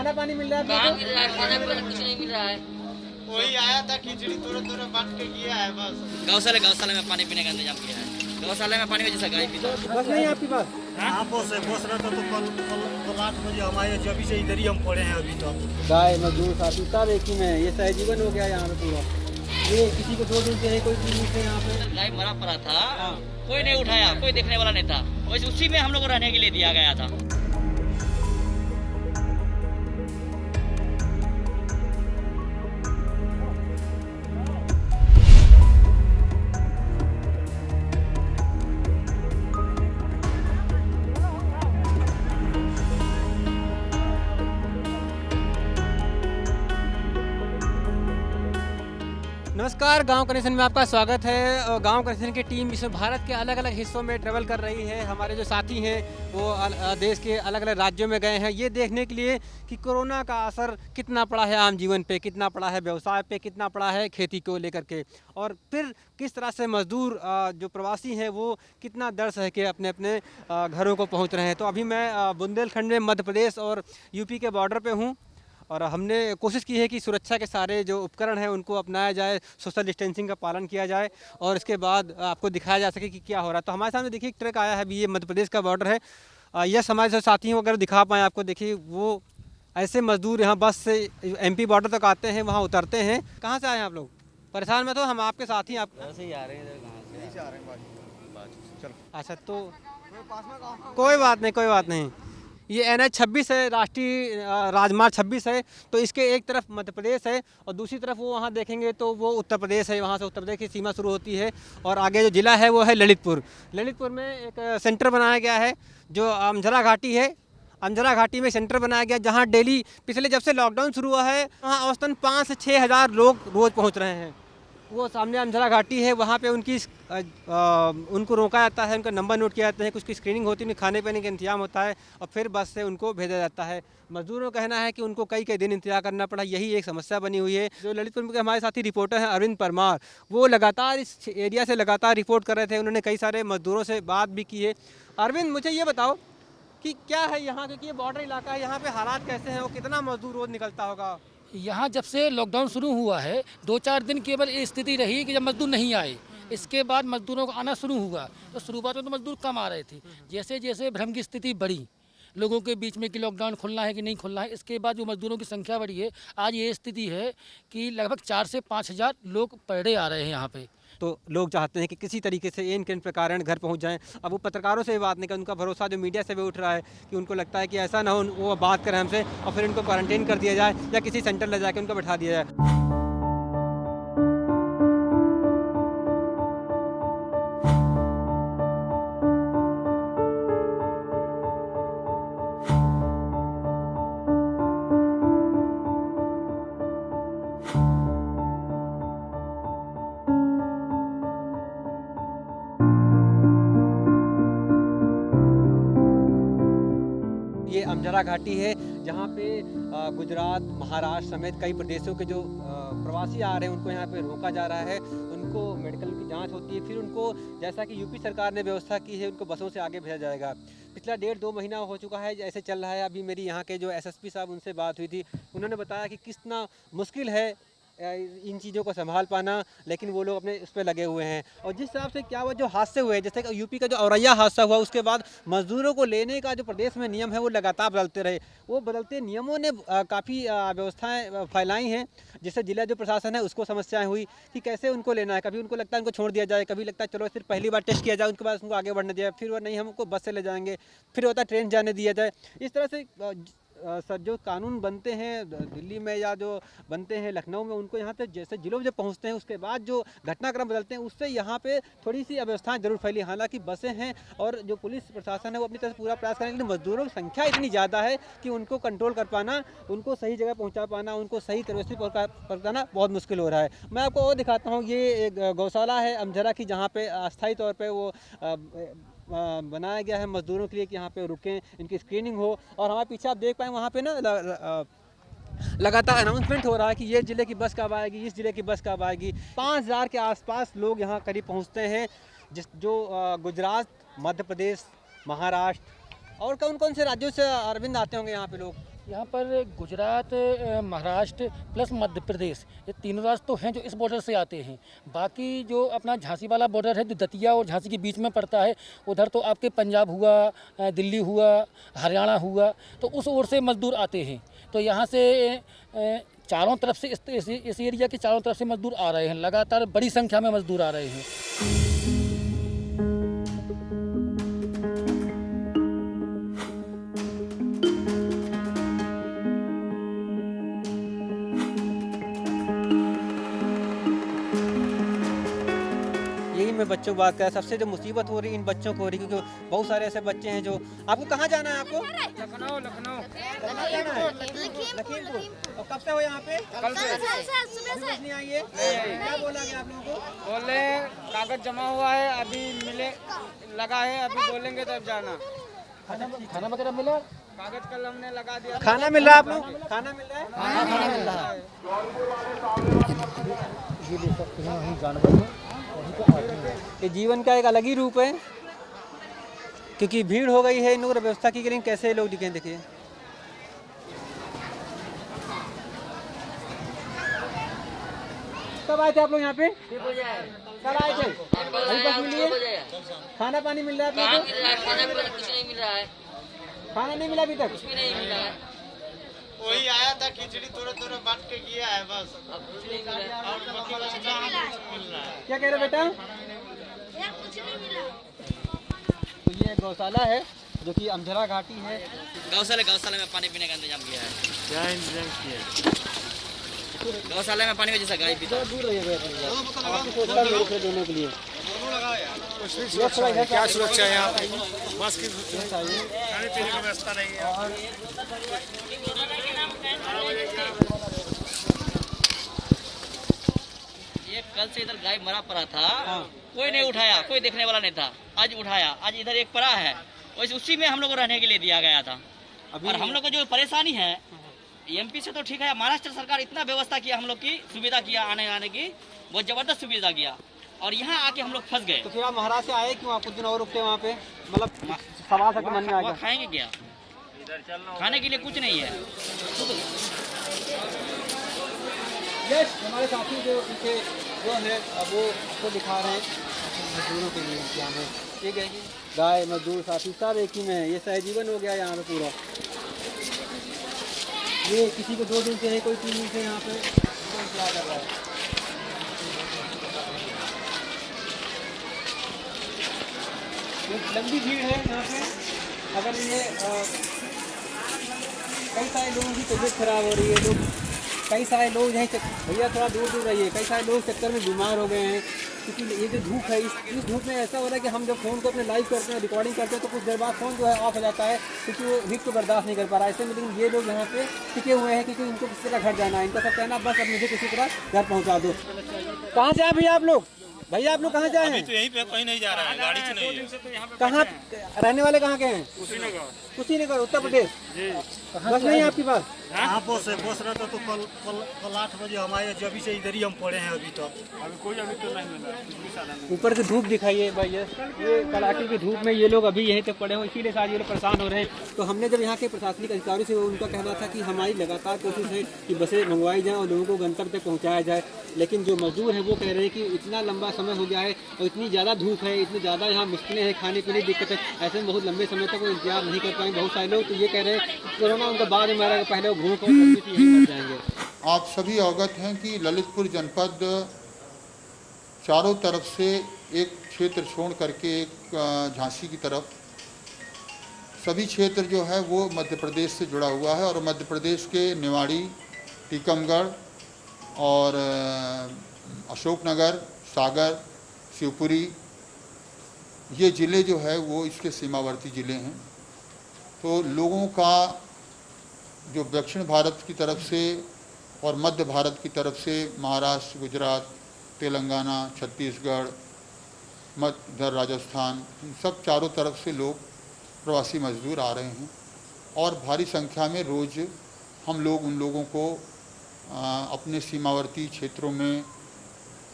खाना पानी मिल रहा है? कहाँ मिल रहा है? खाना पानी कुछ नहीं मिल रहा है। वही आया था, खिचड़ी थोड़ा थोड़ा बांट के किया है बस। गौशाला में पानी पीने का इंतजाम किया है। गौशाला में पानी जैसा गाय पीता है। बस नहीं आपके पास? हाँ बस है, बस रहता तो कल 8 बजे हमारे जब से इधर ही हम पड़े हैं अभी तक। गाय मजदूर साथी सब एक ही में, ये सहजीवन हो गया यहाँ पे पूरा। ये किसी को छोड़ देते हैं, कोई चीज नहीं है यहाँ पे। गाय मरा पड़ा था, कोई नहीं उठाया, कोई देखने वाला नहीं था। वैसे उसी में हम लोग को रहने के लिए दिया गया था। नमस्कार, गांव कनेक्शन में आपका स्वागत है। और गांव कनेक्शन की टीम इसमें भारत के अलग अलग हिस्सों में ट्रैवल कर रही है। हमारे जो साथी हैं वो देश के अलग अलग राज्यों में गए हैं ये देखने के लिए कि कोरोना का असर कितना पड़ा है आम जीवन पे, कितना पड़ा है व्यवसाय पे, कितना पड़ा है खेती को लेकर के, और फिर किस तरह से मजदूर जो प्रवासी हैं वो कितना दर्द सह के अपने अपने घरों को पहुँच रहे हैं। तो अभी मैं बुंदेलखंड में मध्य प्रदेश और यूपी के बॉर्डर पर हूँ और हमने कोशिश की है कि सुरक्षा के सारे जो उपकरण हैं उनको अपनाया जाए, सोशल डिस्टेंसिंग का पालन किया जाए और इसके बाद आपको दिखाया जा सके कि क्या हो रहा है। तो हमारे सामने देखिए एक ट्रक आया है, अभी ये मध्य प्रदेश का बॉर्डर है। यस, हमारे जो साथी अगर दिखा पाएँ आपको, देखिए वो ऐसे मजदूर यहाँ बस से MP बॉर्डर तक आते हैं, वहाँ उतरते हैं। कहाँ से आए हैं आप लोग? परेशान में तो हम आपके साथ ही आप ऐसे ही आ रहे हैं। अच्छा, तो कोई बात नहीं, कोई बात नहीं। ये NH 26 है, राष्ट्रीय राजमार्ग 26 है। तो इसके एक तरफ मध्य प्रदेश है और दूसरी तरफ वो वहाँ देखेंगे तो वो उत्तर प्रदेश है। वहाँ से उत्तर प्रदेश की सीमा शुरू होती है और आगे जो ज़िला है वो है ललितपुर। ललितपुर में एक सेंटर बनाया गया है जो अमझरा घाटी है। अमझरा घाटी में सेंटर बनाया गया जहाँ डेली पिछले जब से लॉकडाउन शुरू हुआ है वहाँ औसतन 5 से 6 हज़ार लोग रोज़ पहुँच रहे हैं। वो सामने अमझरा घाटी है, वहाँ पे उनको रोका जाता है, उनका नंबर नोट किया जाता है, कुछ की स्क्रीनिंग होती है, उन्हें खाने पीने का इंतजाम होता है और फिर बस से उनको भेजा जाता है। मजदूरों का कहना है कि उनको कई दिन इंतजार करना पड़ा, यही एक समस्या बनी हुई है। जो ललितपुर के हमारे साथी रिपोर्टर हैं अरविंद परमार, वो लगातार इस एरिया से लगातार रिपोर्ट कर रहे थे। उन्होंने कई सारे मजदूरों से बात भी की है। अरविंद, मुझे ये बताओ कि क्या है यहाँ, क्योंकि ये बॉर्डर इलाका है, यहाँ पे हालात कैसे हैं और कितना मजदूर रोज़ निकलता होगा? यहाँ जब से लॉकडाउन शुरू हुआ है 2-4 दिन केवल ये स्थिति रही कि जब मजदूर नहीं आए, इसके बाद मजदूरों को आना शुरू हुआ। तो शुरुआत में तो मजदूर कम आ रहे थे, जैसे जैसे भ्रम की स्थिति बढ़ी लोगों के बीच में कि लॉकडाउन खुलना है कि नहीं खुलना है, इसके बाद जो मजदूरों की संख्या बढ़ी है, आज ये स्थिति है कि लगभग 4 से 5 हज़ार लोग पर डे आ रहे हैं यहाँ पे। तो लोग चाहते हैं कि किसी तरीके से इन प्रकार घर पहुंच जाएं। अब वो पत्रकारों से बात नहीं कर, उनका भरोसा जो मीडिया से भी उठ रहा है कि उनको लगता है कि ऐसा ना हो वो बात करें हमसे और फिर इनको क्वारंटीन कर दिया जाए या किसी सेंटर ले जाकर उनको बैठा दिया जाए। ये अमझरा घाटी है जहाँ पे गुजरात, महाराष्ट्र समेत कई प्रदेशों के जो प्रवासी आ रहे हैं उनको यहाँ पे रोका जा रहा है। उनको मेडिकल की जांच होती है, फिर उनको जैसा कि यूपी सरकार ने व्यवस्था की है उनको बसों से आगे भेजा जाएगा। पिछला 1.5-2 महीना हो चुका है ऐसे चल रहा है। अभी मेरी यहाँ के जो SSP साहब उनसे बात हुई थी, उन्होंने बताया कि कितना मुश्किल है इन चीज़ों को संभाल पाना, लेकिन वो लोग अपने उस पर लगे हुए हैं। और जिस हिसाब से क्या हुआ, जो हादसे हुए, जैसे कि यूपी का जो औरैया हादसा हुआ, उसके बाद मजदूरों को लेने का जो प्रदेश में नियम है वो लगातार बदलते रहे। वो बदलते नियमों ने काफ़ी व्यवस्थाएं फैलाई हैं, जिससे जिला जो प्रशासन है उसको समस्याएं हुई कि कैसे उनको लेना है। कभी उनको लगता है उनको छोड़ दिया जाए, कभी लगता है चलो सिर्फ पहली बार टेस्ट किया जाए, उनके बाद उनको आगे बढ़ने दिया, फिर वो नहीं हमको बस से ले जाएंगे, फिर होता है ट्रेन जाने दिया जाए। इस तरह से जो कानून बनते हैं दिल्ली में या जो बनते हैं लखनऊ में, उनको यहाँ पे जैसे जिलों में जब पहुँचते हैं उसके बाद जो घटनाक्रम बदलते हैं उससे यहाँ पे थोड़ी सी अव्यवस्थाएं जरूर फैली। हालांकि बसें हैं और जो पुलिस प्रशासन है वो अपनी तरफ पूरा प्रयास करें, लेकिन मजदूरों की संख्या इतनी ज़्यादा है कि उनको कंट्रोल कर पाना, उनको सही जगह पहुँचा पाना, उनको सही तरह से पहुँचाना बहुत मुश्किल हो रहा है। मैं आपको और दिखाता हूँ, ये एक गौशाला है अमझरा की जहाँ पे अस्थायी तौर पर वो बनाया गया है मजदूरों के लिए कि यहाँ पे रुकें, इनकी स्क्रीनिंग हो। और हमारे पीछे आप देख पाएँ वहाँ पे ना लगातार अनाउंसमेंट हो रहा है कि ये ज़िले की बस कब आएगी, इस ज़िले की बस कब आएगी। 5000 के आसपास लोग यहाँ करीब पहुँचते हैं, जो गुजरात, मध्य प्रदेश, महाराष्ट्र और कौन कौन से राज्यों से अरविंद आते होंगे यहाँ पे लोग? यहाँ पर गुजरात, महाराष्ट्र प्लस मध्य प्रदेश, ये तीनों राज्य तो हैं जो इस बॉर्डर से आते हैं। बाकी जो अपना झांसी वाला बॉर्डर है जो दतिया और झांसी के बीच में पड़ता है, उधर तो आपके पंजाब हुआ, दिल्ली हुआ, हरियाणा हुआ, तो उस ओर से मजदूर आते हैं। तो यहाँ से चारों तरफ से इस एरिया के चारों तरफ से मजदूर आ रहे हैं, लगातार बड़ी संख्या में मजदूर आ रहे हैं। यही मैं बच्चों की बात कर, सबसे जो मुसीबत हो रही है इन बच्चों को हो रही है, क्योंकि बहुत सारे ऐसे बच्चे हैं जो, आपको कहाँ जाना है आपको? लखनऊ कहाँ जाना है? लखीमपुर। और कब से हो यहाँ पे? कल से समझ नहीं आई है? क्या बोला गया आप लोगों को? बोले कागज जमा हुआ है, अभी मिले लगा है, अभी बोलेंगे तब जाना। खाना वगैरह मिला? कागज कल हमने लगा दिया। खाना मिल रहा है आप लोग? खाना मिल रहा है? खाना मिल रहा है। ये देख सकते हैं हम जानवर हैं, वहीं पे आदमी है। ये जीवन का एक अलग ही रूप है, क्योंकि भीड़ हो गई है, इन लोगों ने व्यवस्था की, लेकिन कैसे लोग दिखे, देखिए। कब आए थे आप लोग यहाँ पे? कल आए थे? अभी तक मिली है? खाना पानी मिल रहा है आप लोगों को? कुछ नहीं मिल रहा है, खाना नहीं मिला अभी तक? कुछ भी नहीं मिला है, वही आया था, खिचड़ी थोड़ा थोड़ा बांट के किया है बस। अब कुछ नहीं मिला है। और बाकी बस जहाँ कुछ मिल रहा है। क्या कह रहे बेटा? तो ये गौशाला है जो कि अमझरा घाटी है। गौशाला में पानी पीने का इंतजाम किया है। क्या इंतजाम किया? गौशाला में पानी में जैसा गाय पीता है। दूर रहिए आपकी सोचता मेरे से देने के लिए। क्या सुरक्षा है यहाँ पे? बस की खाने पीने की व्यवस्था नहीं है। ये कल से इधर गाय मरा पड़ा था, कोई नहीं उठाया, कोई देखने वाला नहीं था। आज उठाया, आज इधर एक पड़ा है, वैसे उसी में हम लोग को रहने के लिए दिया गया था। और हम लोग को जो परेशानी है, एमपी से तो ठीक है, महाराष्ट्र सरकार इतना व्यवस्था किया, हम लोग की सुविधा किया, आने आने की बहुत जबरदस्त सुविधा किया, और यहाँ आके हम लोग फंस गए। तो फिर आप महाराज से आए क्यों? आप कुछ दिन और रुकते वहाँ पे? मतलब सवाल से मन में आ गया। खाएंगे क्या? खाने के लिए कुछ नहीं है। यस, हमारे साथी जो पीछे जो है अब वो आपको दिखा रहे हैं मजदूरों के लिए इंतजाम है। ठीक है, गाय मजदूर साथी सब एक ही में है। ये सहजीवन हो गया यहाँ पे पूरा। ये किसी को 2 दिन से है, कोई 3 दिन से यहाँ पे इंतजार कर रहा है। ये लंबी भीड़ है यहाँ पे। अगर ये कई सारे लोगों की तबीयत खराब हो रही है, तो कई सारे लोग यहीं भैया थोड़ा दूर दूर रहिए, कई सारे लोग चक्कर में बीमार हो गए हैं, क्योंकि ये जो धूप है, इस धूप में ऐसा हो रहा है कि हम जब फ़ोन को अपने लाइव करते हैं, रिकॉर्डिंग करते हैं, तो कुछ देर बाद फ़ोन जो है ऑफ हो जाता है, क्योंकि वो हीट को बर्दाश्त नहीं कर पा रहा है। ऐसे में लेकिन ये लोग यहाँ पे टिके हुए हैं, क्योंकि उनको किसी तरह घर जाना है। इनका सब कहना बस अब मुझे किसी तरह घर पहुँचा दो। कहाँ से आए भैया आप लोग? भैया आप लोग कहाँ जाए हैं? तो यहीं पे कहीं नहीं जा रहा है, गाड़ी से नहीं है। कहाँ रहने वाले कहाँ के हैं? कुशीनगर, उत्तर प्रदेश। बस नहीं है आपके पास? हाँ बस रहता तो कल 8 बजे हम आए, जब से इधर ही हम पड़े हैं अभी तक। अभी तो नहीं मिला। ऊपर की धूप दिखाइए भाई, ये कड़ाके की धूप में ये लोग अभी यहीं तक पड़े हो, इसीलिए शायद ये लोग परेशान हो रहे हैं। तो हमने जब यहाँ के प्रशासनिक अधिकारियों से, उनका कहना था कि हमारी लगातार कोशिश है कि बसें मंगवाई जाएँ और लोगों को गंतव्य तक पहुँचाया जाए, लेकिन जो मजदूर हैं वो कह रहे हैं कि इतना लंबा समय हो गया है और इतनी ज़्यादा धूप है, इतनी ज़्यादा यहाँ मुश्किलें हैं, खाने पीने की दिक्कत है, ऐसे में बहुत लंबे समय तक वो इंतजार नहीं कर पाएंगे। बहुत सारे लोग तो ये कह रहे हैं कि कोरोना उनका बाद में मारा, पहले वो घूम कर यहीं मर जाएंगे। आप सभी अवगत हैं कि ललितपुर जनपद चारों तरफ से एक क्षेत्र छोड़ करके एक झांसी की तरफ सभी क्षेत्र जो है वो मध्य प्रदेश से जुड़ा हुआ है, और मध्य प्रदेश के निवाड़ी, टीकमगढ़ और अशोकनगर, सागर, शिवपुरी, ये ज़िले जो है वो इसके सीमावर्ती ज़िले हैं। तो लोगों का जो दक्षिण भारत की तरफ से और मध्य भारत की तरफ से महाराष्ट्र, गुजरात, तेलंगाना, छत्तीसगढ़, मध्य राजस्थान, इन सब चारों तरफ से लोग प्रवासी मजदूर आ रहे हैं, और भारी संख्या में रोज़ हम लोग उन लोगों को अपने सीमावर्ती क्षेत्रों में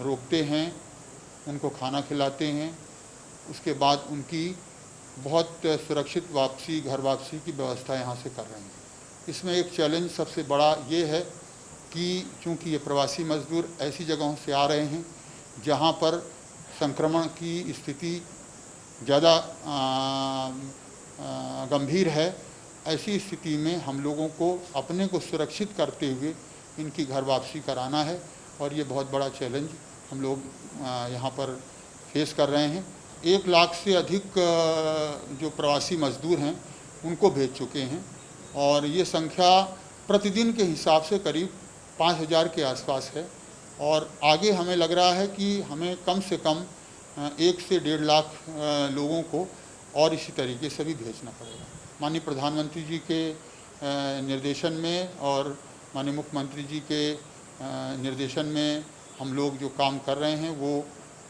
रोकते हैं, उनको खाना खिलाते हैं, उसके बाद उनकी बहुत सुरक्षित वापसी, घर वापसी की व्यवस्था यहाँ से कर रहे हैं। इसमें एक चैलेंज सबसे बड़ा ये है कि चूँकि ये प्रवासी मजदूर ऐसी जगहों से आ रहे हैं जहाँ पर संक्रमण की स्थिति ज़्यादा गंभीर है, ऐसी स्थिति में हम लोगों को अपने को सुरक्षित करते हुए इनकी घर वापसी कराना है और ये बहुत बड़ा चैलेंज हम लोग यहाँ पर फेस कर रहे हैं। 1 लाख से अधिक जो प्रवासी मजदूर हैं उनको भेज चुके हैं और ये संख्या प्रतिदिन के हिसाब से करीब 5000 के आसपास है और आगे हमें लग रहा है कि हमें कम से कम 1 से 1.5 लाख लोगों को और इसी तरीके से भी भेजना पड़ेगा। माननीय प्रधानमंत्री जी के निर्देशन में और माननीय मुख्यमंत्री जी के निर्देशन में हम लोग जो काम कर रहे हैं वो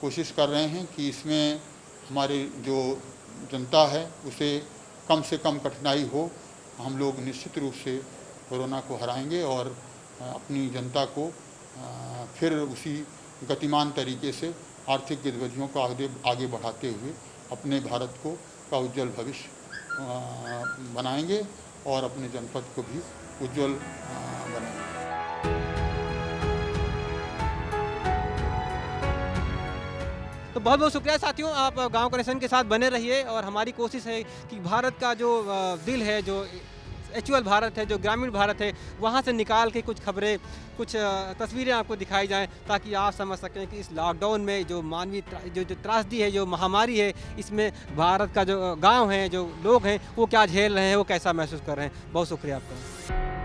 कोशिश कर रहे हैं कि इसमें हमारी जो जनता है उसे कम से कम कठिनाई हो। हम लोग निश्चित रूप से कोरोना को हराएंगे और अपनी जनता को फिर उसी गतिमान तरीके से आर्थिक गतिविधियों को आगे बढ़ाते हुए अपने भारत का उज्जवल भविष्य बनाएंगे और अपने जनपद को भी उज्जवल बनाएंगे। तो बहुत बहुत शुक्रिया साथियों, आप गांव कनेक्शन के साथ बने रहिए और हमारी कोशिश है कि भारत का जो दिल है, जो एक्चुअल भारत है, जो ग्रामीण भारत है, वहाँ से निकाल के कुछ खबरें, कुछ तस्वीरें आपको दिखाई जाएं ताकि आप समझ सकें कि इस लॉकडाउन में जो मानवीय जो त्रासदी है, जो महामारी है, इसमें भारत का जो गांव है, जो लोग हैं, वो क्या झेल रहे हैं, वो कैसा महसूस कर रहे हैं। बहुत शुक्रिया आपका।